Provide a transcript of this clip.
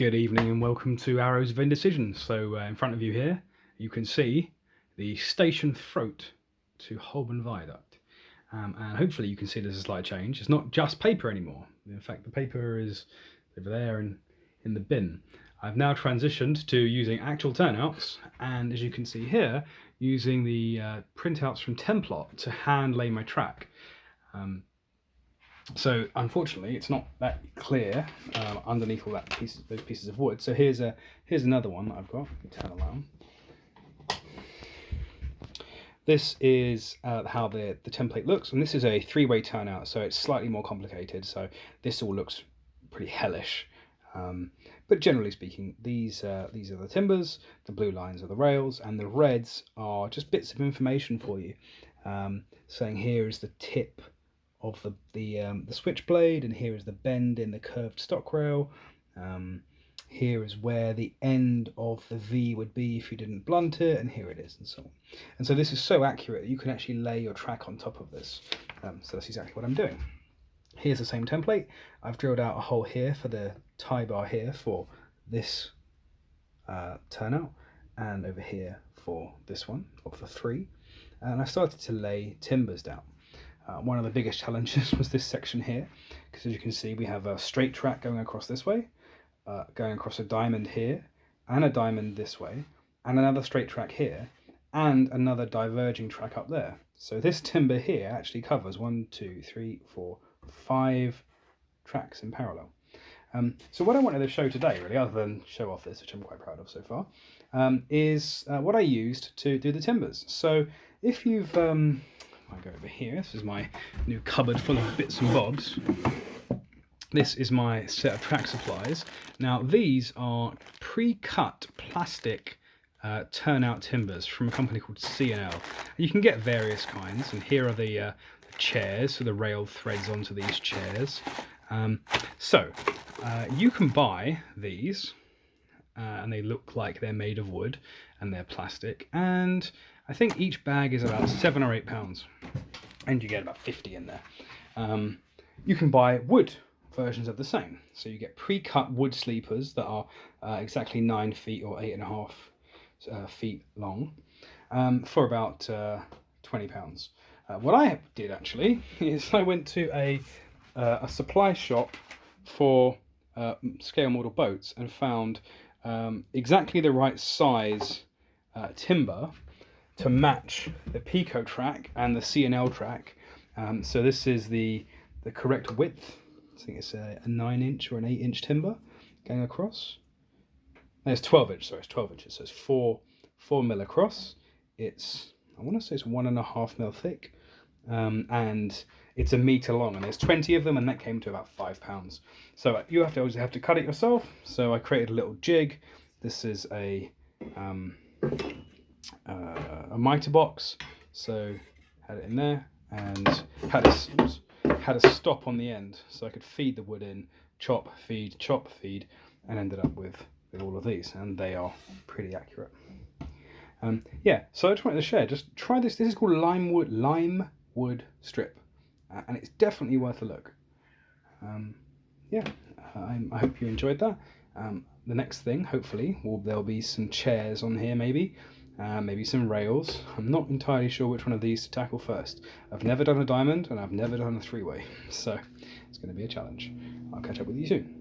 Good evening and welcome to Arrows of Indecision. So in front of you here, you can see the station throat to Holborn Viaduct. And hopefully you can see there's a slight change. It's not just paper anymore. In fact, the paper is over there in the bin. I've now transitioned to using actual turnouts, and as you can see here, using the printouts from Templot to hand lay my track. So unfortunately, it's not that clear underneath all those pieces of wood. So here's another one that I've got. Turn around. This is how the template looks, and this is a three-way turnout, so it's slightly more complicated. So this all looks pretty hellish. But generally speaking, these are the timbers, the blue lines are the rails, and the reds are just bits of information for you, saying here is the tip of the switchblade, and here is the bend in the curved stock rail. Here is where the end of the V would be if you didn't blunt it, and here it is, and so on. And so this is so accurate that you can actually lay your track on top of this. So that's exactly what I'm doing. Here's the same template. I've drilled out a hole here for the tie bar here for this turnout, and over here for this one of the three. And I started to lay timbers down. One of the biggest challenges was this section here, because as you can see we have a straight track going across this way, going across a diamond here, and a diamond this way, and another straight track here, and another diverging track up there. So this timber here actually covers 1, 2, 3, 4, 5 tracks in parallel. So what I wanted to show today, really, other than show off this, which I'm quite proud of so far, is what I used to do the timbers. So if you've I go over here, this is my new cupboard full of bits and bobs. This is my set of track supplies. Now these are pre-cut plastic turnout timbers from a company called C&L. You can get various kinds, and here are the chairs, so the rail threads onto these chairs. You can buy these, and they look like they're made of wood, and they're plastic, and I think each bag is about £7 or £8, and you get about 50 in there. You can buy wood versions of the same, so you get pre-cut wood sleepers that are exactly 9 feet or 8.5 feet long, for about £20. What I did actually is I went to a supply shop for scale model boats and found exactly the right size timber to match the Pico track and the C&L track. So this is the correct width. I think it's a 9-inch or an 8-inch timber going across. No, it's 12 inch. Sorry, it's 12 inches. So it's 4 mil across. It's, I want to say it's 1.5 mil thick, and it's 1 meter long. And there's 20 of them, and that came to about £5. So you always have to cut it yourself. So I created a little jig. This is a mitre box, so had it in there, and had a stop on the end, so I could feed the wood in, chop, feed, and ended up with all of these, and they are pretty accurate. Yeah, so I just wanted to share. Just try this. This is called lime wood strip, and it's definitely worth a look. Yeah, I hope you enjoyed that. The next thing, hopefully, there'll be some chairs on here, maybe some rails. I'm not entirely sure which one of these to tackle first. I've never done a diamond, and I've never done a three-way, so it's going to be a challenge. I'll catch up with you soon.